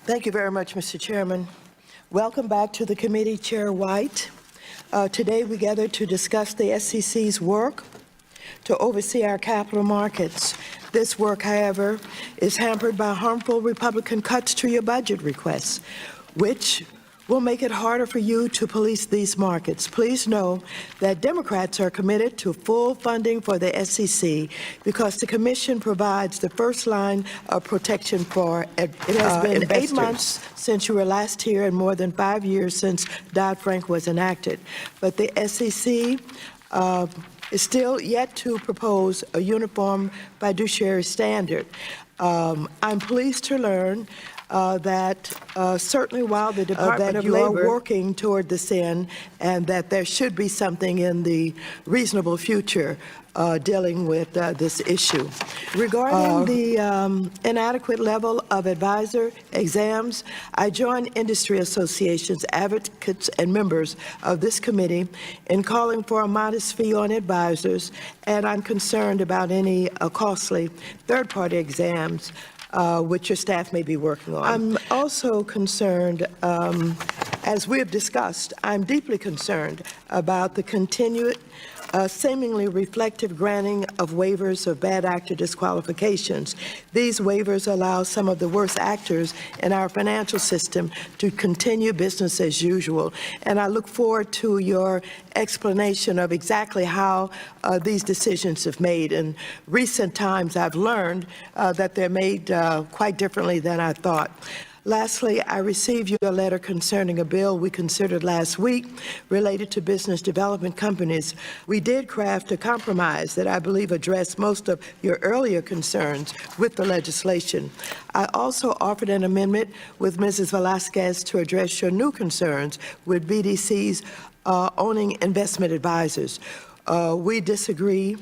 Thank you very much, Mr. Chairman. Welcome back to the committee, Chair White. Today we gather to discuss the SEC's work to oversee our capital markets. This work, however, is hampered by harmful Republican cuts to your budget requests, which will make it harder for you to police these markets. Please know that Democrats are committed to full funding for the SEC because the Commission provides the first line of protection for it. It has been investors. 8 months since you were last here and more than 5 years since Dodd-Frank was enacted. But the SEC is still yet to propose a uniform fiduciary standard. I'm pleased to learn that certainly while the Department of Labor are working toward this end, and that there should be something in the reasonable future dealing with this issue. Regarding the inadequate level of advisor exams, I join industry associations, advocates, and members of this committee in calling for a modest fee on advisors, and I'm concerned about any costly third-party exams which your staff may be working on. I'm also concerned, as we have discussed, I'm deeply concerned about the continued seemingly reflective granting of waivers of bad actor disqualifications. These waivers allow some of the worst actors in our financial system to continue business as usual. And I look forward to your explanation of exactly how these decisions have made. In recent times, I've learned that they're made quite differently than I thought. Lastly, I received your letter concerning a bill we considered last week related to business development companies. We did craft a compromise that I believe addressed most of your earlier concerns with the legislation. I also offered an amendment with Mrs. Velasquez to address your new concerns with BDCs owning investment advisors. We disagree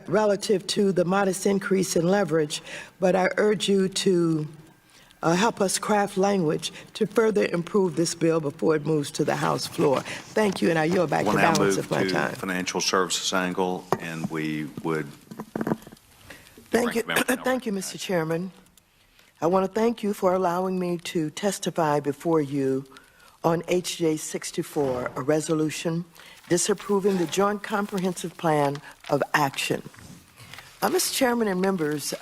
relative to the modest increase in leverage, but I urge you to help us craft language to further improve this bill before it moves to the House floor. Thank you, and I yield back the balance of my time. We'll now move to financial services angle, and we would... Thank you, Mr. Chairman. I want to thank you for allowing me to testify before you on HJ 64, a resolution disapproving the Joint Comprehensive Plan of Action. Mr. Chairman and members,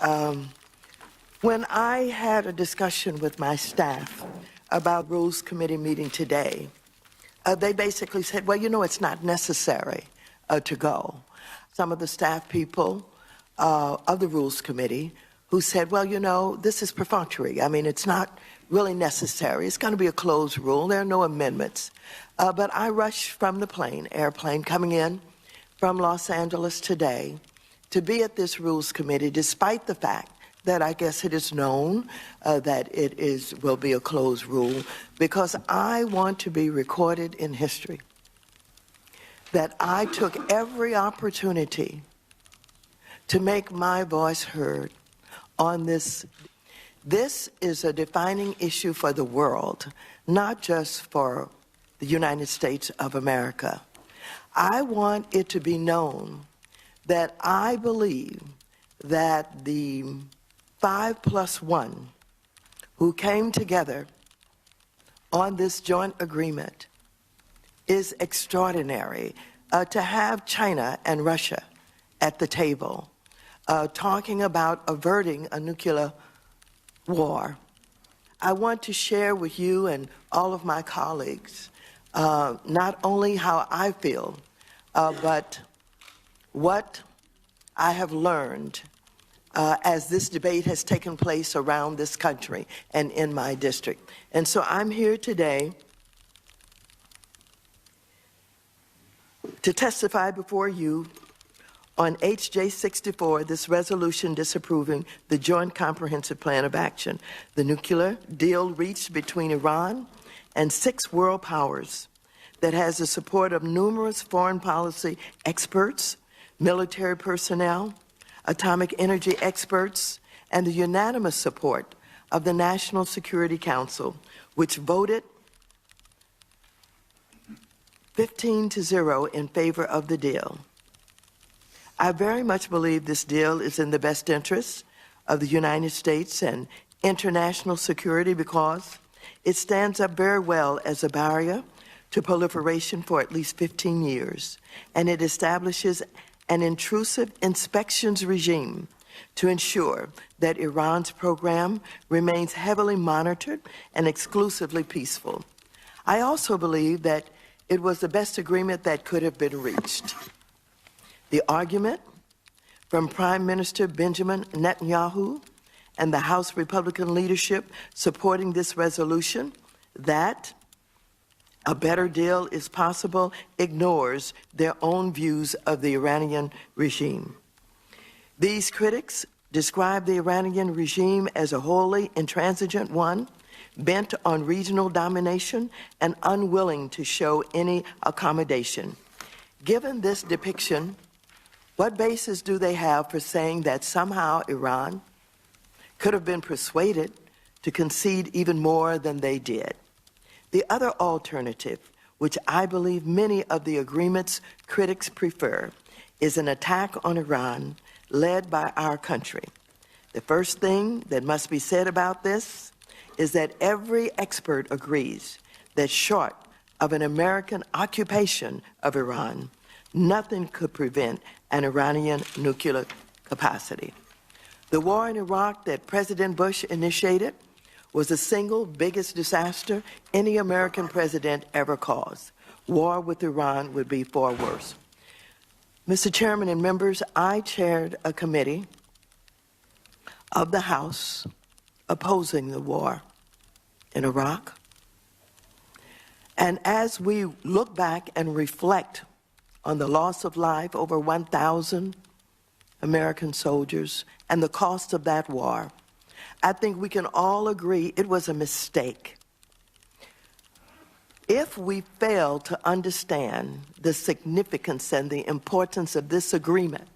when I had a discussion with my staff about Rules Committee meeting today, they basically said, well, you know, it's not necessary to go. Some of the staff people of the Rules Committee who said, well, you know, this is perfunctory. I mean, it's not really necessary. It's going to be a closed rule. There are no amendments. But I rushed from the airplane coming in from Los Angeles today to be at this Rules Committee, despite the fact that I guess it is known that it will be a closed rule, because I want to be recorded in history that I took every opportunity to make my voice heard on this. This is a defining issue for the world, not just for the United States of America. I want it to be known that I believe that the 5+1 who came together on this joint agreement is extraordinary. To have China and Russia at the table talking about averting a nuclear war. I want to share with you and all of my colleagues not only how I feel, but what I have learned as this debate has taken place around this country and in my district. And so I'm here today to testify before you on HJ 64, this resolution disapproving the Joint Comprehensive Plan of Action, the nuclear deal reached between Iran and 6 world powers that has the support of numerous foreign policy experts, military personnel, atomic energy experts, and the unanimous support of the National Security Council, which voted 15-0 in favor of the deal. I very much believe this deal is in the best interest of the United States and international security because it stands up very well as a barrier to proliferation for at least 15 years, and it establishes an intrusive inspections regime to ensure that Iran's program remains heavily monitored and exclusively peaceful. I also believe that it was the best agreement that could have been reached. The argument from Prime Minister Benjamin Netanyahu and the House Republican leadership supporting this resolution that a better deal is possible ignores their own views of the Iranian regime. These critics describe the Iranian regime as a wholly intransigent one, bent on regional domination and unwilling to show any accommodation. Given this depiction, what basis do they have for saying that somehow Iran could have been persuaded to concede even more than they did? The other alternative, which I believe many of the agreement's critics prefer, is an attack on Iran led by our country. The first thing that must be said about this is that every expert agrees that short of an American occupation of Iran, nothing could prevent an Iranian nuclear capacity. The war in Iraq that President Bush initiated was the single biggest disaster any American president ever caused. War with Iran would be far worse. Mr. Chairman and members, I chaired a committee of the House opposing the war in Iraq. And as we look back and reflect on the loss of life, over 1,000 American soldiers, and the cost of that war, I think we can all agree it was a mistake. If we fail to understand the significance and the importance of this agreement,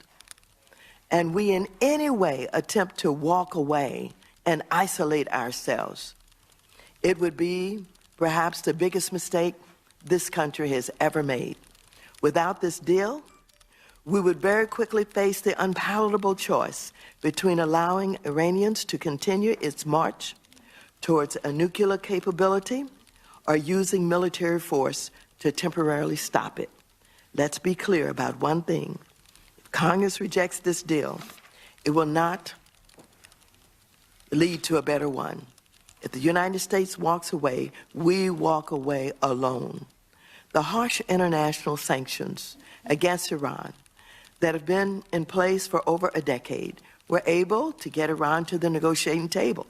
and we in any way attempt to walk away and isolate ourselves, it would be perhaps the biggest mistake this country has ever made. Without this deal, we would very quickly face the unpalatable choice between allowing Iranians to continue its march towards a nuclear capability or using military force to temporarily stop it. Let's be clear about one thing. If Congress rejects this deal, it will not lead to a better one. If the United States walks away, we walk away alone. The harsh international sanctions against Iran that have been in place for over a decade were able to get Iran to the negotiating table.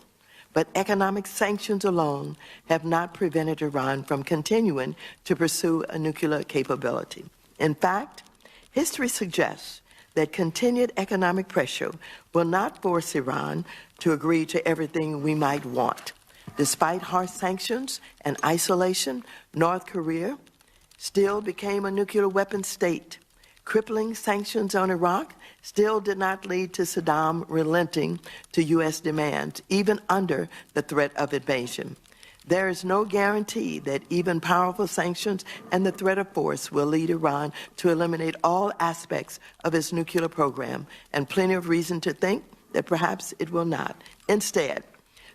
But economic sanctions alone have not prevented Iran from continuing to pursue a nuclear capability. In fact, history suggests that continued economic pressure will not force Iran to agree to everything we might want. Despite harsh sanctions and isolation, North Korea still became a nuclear weapon state. Crippling sanctions on Iraq still did not lead to Saddam relenting to U.S. demands, even under the threat of invasion. There is no guarantee that even powerful sanctions and the threat of force will lead Iran to eliminate all aspects of its nuclear program, and plenty of reason to think that perhaps it will not. Instead,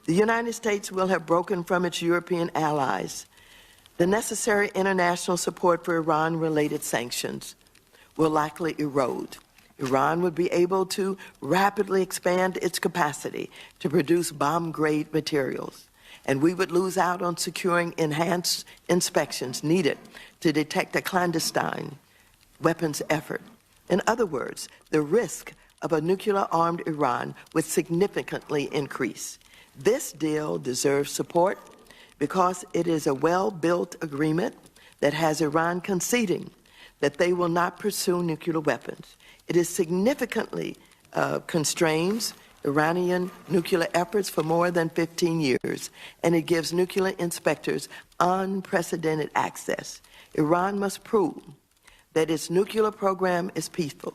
the United States will have broken from its European allies. The necessary international support for Iran-related sanctions will likely erode. Iran would be able to rapidly expand its capacity to produce bomb-grade materials, and we would lose out on securing enhanced inspections needed to detect a clandestine weapons effort. In other words, the risk of a nuclear-armed Iran would significantly increase. This deal deserves support because it is a well-built agreement that has Iran conceding that they will not pursue nuclear weapons. It is significantly constrains Iranian nuclear efforts for more than 15 years, and it gives nuclear inspectors unprecedented access. Iran must prove that its nuclear program is peaceful.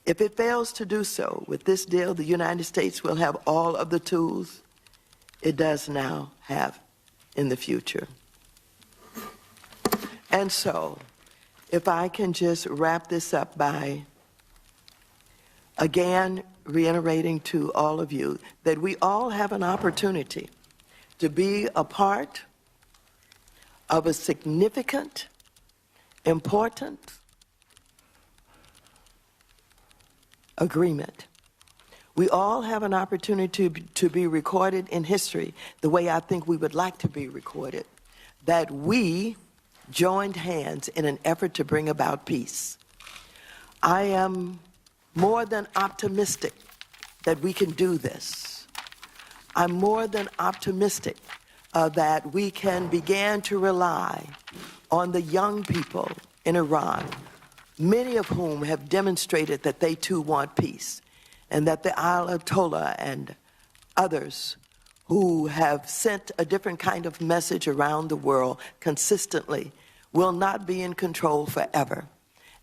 If it fails to do so, with this deal, the United States will have all of the tools it does now have in the future. And so, if I can just wrap this up by, again, reiterating to all of you that we all have an opportunity to be a part of a significant, important agreement. We all have an opportunity to be recorded in history the way I think we would like to be recorded, that we joined hands in an effort to bring about peace. I am more than optimistic that we can do this. I'm more than optimistic that we can begin to rely on the young people in Iran, many of whom have demonstrated that they too want peace, and that the Ayatollah and others who have sent a different kind of message around the world consistently will not be in control forever.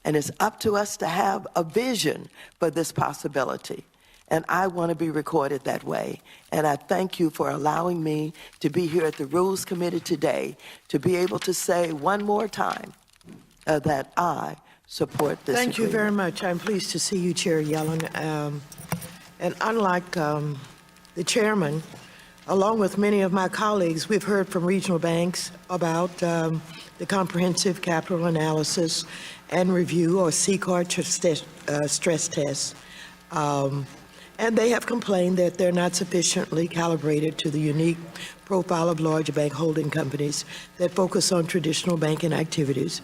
And it's up to us to have a vision for this possibility. And I want to be recorded that way. And I thank you for allowing me to be here at the Rules Committee today to be able to say one more time that I support this Thank you agreement. very much. I'm pleased to see you, Chair Yellen. And unlike the chairman, along with many of my colleagues, we've heard from regional banks about the comprehensive capital analysis and review, or CCAR stress tests. And they have complained that they're not sufficiently calibrated to the unique profile of large bank holding companies that focus on traditional banking activities.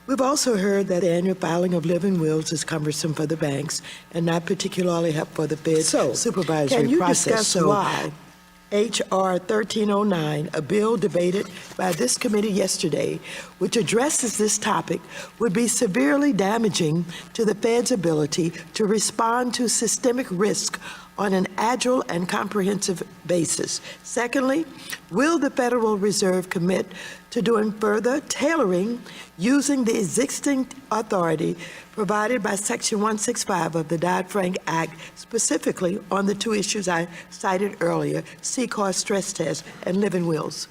We've also heard that the annual filing of living wills is cumbersome for the banks and not particularly helpful for the Fed supervisory can you process. discuss why H.R. 1309, a bill debated by this committee yesterday, which addresses this topic, would be severely damaging to the Fed's ability to respond to systemic risk on an agile and comprehensive basis? Secondly, will the Federal Reserve commit to doing further tailoring using the existing authority provided by Section 165 of the Dodd-Frank Act, specifically on the two issues I cited earlier, CCAR stress test and living wills?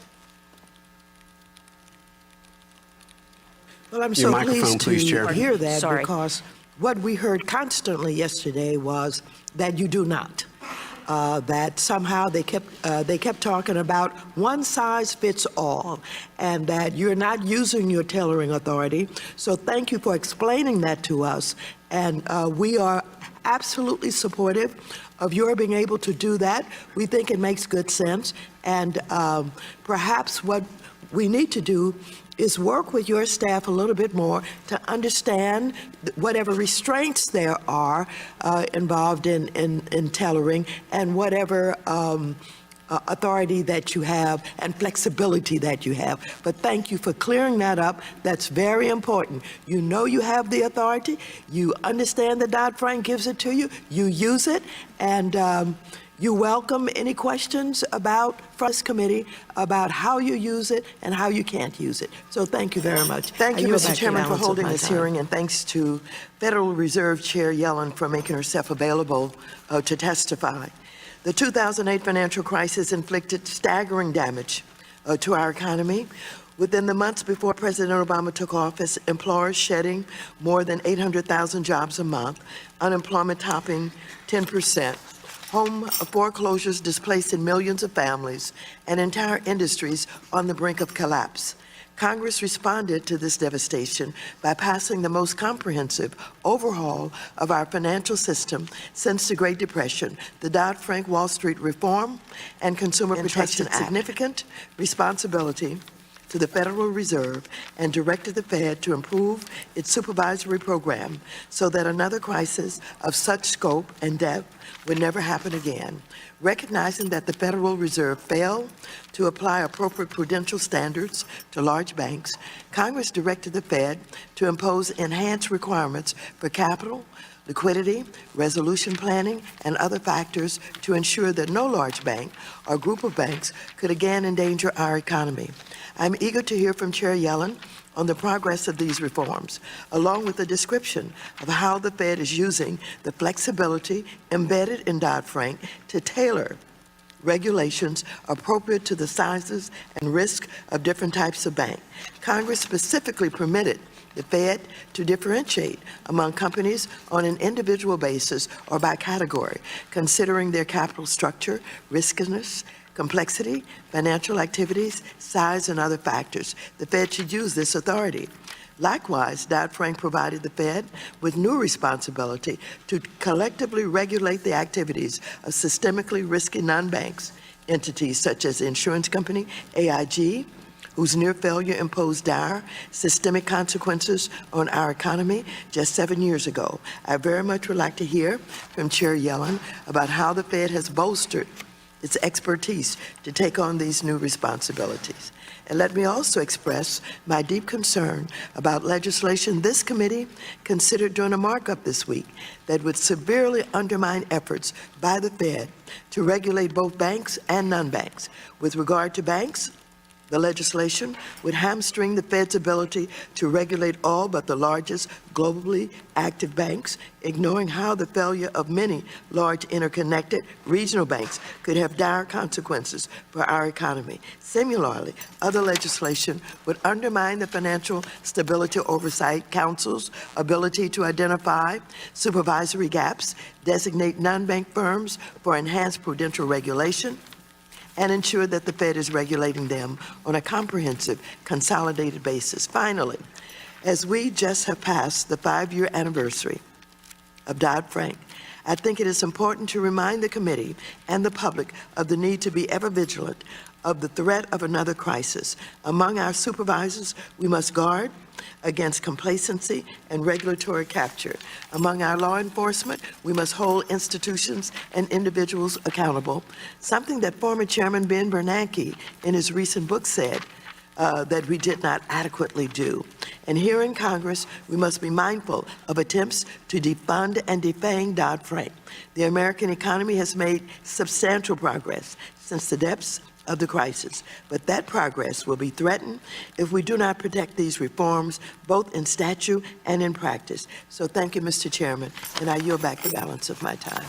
Well, I'm so pleased to hear that, because what we heard constantly yesterday was that you do not. That somehow they kept talking about one size fits all, and that you're not using your tailoring authority. So thank you for explaining that to us, and we are absolutely supportive of your being able to do that. We think it makes good sense, and perhaps what we need to do is work with your staff a little bit more to understand whatever restraints there are involved in tailoring, and whatever authority that you have and flexibility that you have. But thank you for clearing that up. That's very important. You know you have the authority. You understand that Dodd-Frank gives it to you. You use it, and you welcome any questions about from this committee about how you use it and how you can't use it. So thank you very much. Thank you, Mr. Chairman, for holding this hearing, and thanks to Federal Reserve Chair Yellen for making herself available to testify. The 2008 financial crisis inflicted staggering damage to our economy. Within the months before President Obama took office, employers shedding more than 800,000 jobs a month, unemployment topping 10%, home foreclosures displacing millions of families, and entire industries on the brink of collapse. Congress responded to this devastation by passing the most comprehensive overhaul of our financial system since the Great Depression, the Dodd-Frank Wall Street Reform and Consumer Protection Act. Significant responsibility to the Federal Reserve, and directed the Fed to improve its supervisory program so that another crisis of such scope and depth would never happen again. Recognizing that the Federal Reserve failed to apply appropriate prudential standards to large banks, Congress directed the Fed to impose enhanced requirements for capital, liquidity, resolution planning, and other factors to ensure that no large bank or group of banks could again endanger our economy. I'm eager to hear from Chair Yellen on the progress of these reforms, along with a description of how the Fed is using the flexibility embedded in Dodd-Frank to tailor regulations appropriate to the sizes and risk of different types of bank. Congress specifically permitted the Fed to differentiate among companies on an individual basis or by category, considering their capital structure, riskiness, complexity, financial activities, size, and other factors. The Fed should use this authority. Likewise, Dodd-Frank provided the Fed with new responsibility to collectively regulate the activities of systemically risky non-banks entities such as the insurance company, AIG, whose near failure imposed dire systemic consequences on our economy just 7 years ago. I very much would like to hear from Chair Yellen about how the Fed has bolstered its expertise to take on these new responsibilities. And let me also express my deep concern about legislation this committee considered during a markup this week that would severely undermine efforts by the Fed to regulate both banks and non-banks. With regard to banks, the legislation would hamstring the Fed's ability to regulate all but the largest globally active banks, ignoring how the failure of many large interconnected regional banks could have dire consequences for our economy. Similarly, other legislation would undermine the Financial Stability Oversight Council's ability to identify supervisory gaps, designate non-bank firms for enhanced prudential regulation, and ensure that the Fed is regulating them on a comprehensive, consolidated basis. Finally, as we just have passed the 5-year anniversary of Dodd-Frank, I think it is important to remind the committee and the public of the need to be ever vigilant of the threat of another crisis. Among our supervisors, we must guard against complacency and regulatory capture. Among our law enforcement, we must hold institutions and individuals accountable, something that former Chairman Ben Bernanke in his recent book said that we did not adequately do. And here in Congress, we must be mindful of attempts to defund and defang Dodd-Frank. The American economy has made substantial progress since the depths of the crisis, but that progress will be threatened if we do not protect these reforms, both in statute and in practice. So thank you, Mr. Chairman, and I yield back the balance of my time.